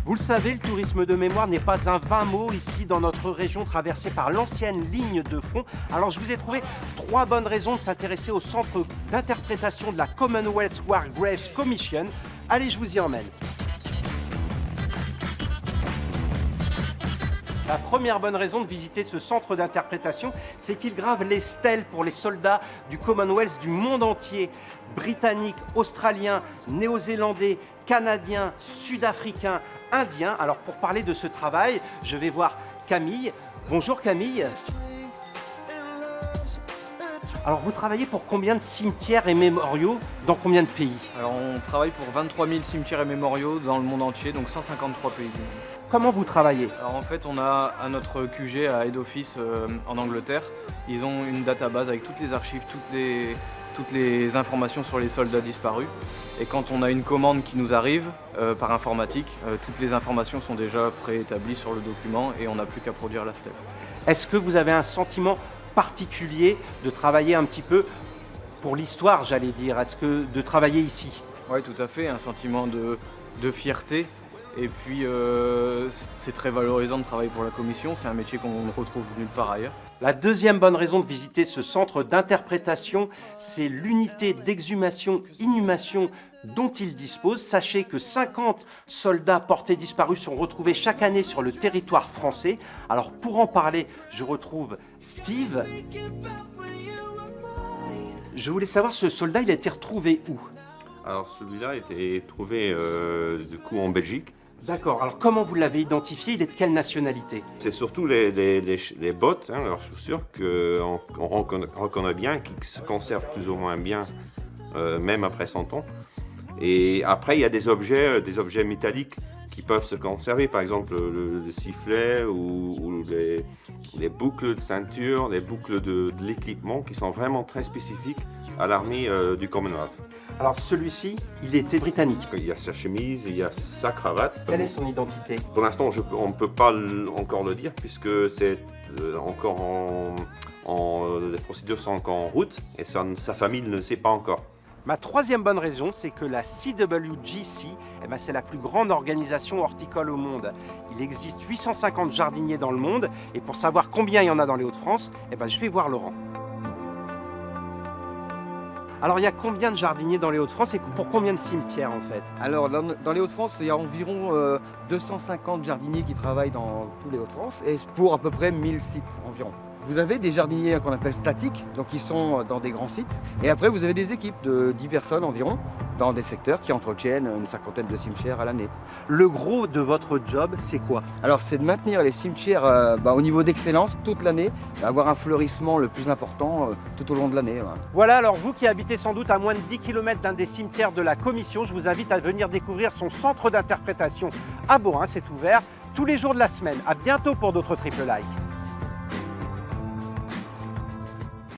Vous le savez, le tourisme de mémoire n'est pas un vain mot ici dans notre région traversée par l'ancienne ligne de front. Alors je vous ai trouvé 3 bonnes raisons de s'intéresser au centre d'interprétation de la Commonwealth War Graves Commission. Allez, je vous y emmène. La première bonne raison de visiter ce centre d'interprétation, c'est qu'il grave les stèles pour les soldats du Commonwealth du monde entier. Britanniques, Australiens, Néo-Zélandais, Canadiens, Sud-Africains, Indiens. Alors pour parler de ce travail, je vais voir Camille. Bonjour Camille. Alors vous travaillez pour combien de cimetières et mémoriaux dans combien de pays? Alors on travaille pour 23 000 cimetières et mémoriaux dans le monde entier, donc 153 pays. Comment vous travaillez? Alors en fait on a à notre QG à Head Office en Angleterre, ils ont une database avec toutes les archives, toutes les informations sur les soldats disparus. Et quand on a une commande qui nous arrive par informatique, toutes les informations sont déjà préétablies sur le document et on n'a plus qu'à produire la stèle. Est-ce que vous avez un sentiment particulier de travailler un petit peu pour l'histoire, j'allais dire? Est-ce que de travailler ici? Oui, tout à fait, un sentiment de fierté. Et puis c'est très valorisant de travailler pour la commission, c'est un métier qu'on ne retrouve nulle part ailleurs. La deuxième bonne raison de visiter ce centre d'interprétation, c'est l'unité d'exhumation-inhumation dont il dispose. Sachez que 50 soldats portés disparus sont retrouvés chaque année sur le territoire français. Alors pour en parler, je retrouve Steve. Je voulais savoir, ce soldat, il a été retrouvé où? Alors celui-là a été trouvé du coup en Belgique. D'accord, alors comment vous l'avez identifié? Il est de quelle nationalité? C'est surtout les bottes, hein, leurs chaussures, qu'on reconnaît bien, qui se conservent plus ou moins bien, même après 100 ans. Et après, il y a des objets métalliques qui peuvent se conserver, par exemple le sifflet ou les boucles de ceinture, les boucles de l'équipement qui sont vraiment très spécifiques à l'armée du Commonwealth. Alors celui-ci, il était britannique. Il y a sa chemise, il y a sa cravate. Quelle est son identité? Pour l'instant, on ne peut pas encore le dire puisque c'est encore les procédures sont encore en route et sa famille ne le sait pas encore. Ma troisième bonne raison, c'est que la CWGC, c'est la plus grande organisation horticole au monde. Il existe 850 jardiniers dans le monde et pour savoir combien il y en a dans les Hauts-de-France, je vais voir Laurent. Alors il y a combien de jardiniers dans les Hauts-de-France et pour combien de cimetières en fait? Alors dans les Hauts-de-France, il y a environ 250 jardiniers qui travaillent dans tous les Hauts-de-France et pour à peu près 1000 sites environ. Vous avez des jardiniers qu'on appelle statiques, donc ils sont dans des grands sites. Et après vous avez des équipes de 10 personnes environ dans des secteurs qui entretiennent une cinquantaine de cimetières à l'année. Le gros de votre job, c'est quoi? Alors c'est de maintenir les cimetières au niveau d'excellence toute l'année, avoir un fleurissement le plus important tout au long de l'année. Voilà, alors vous qui habitez sans doute à moins de 10 km d'un des cimetières de la Commission, je vous invite à venir découvrir son centre d'interprétation à Borin. C'est ouvert tous les jours de la semaine. À bientôt pour d'autres Triple Like.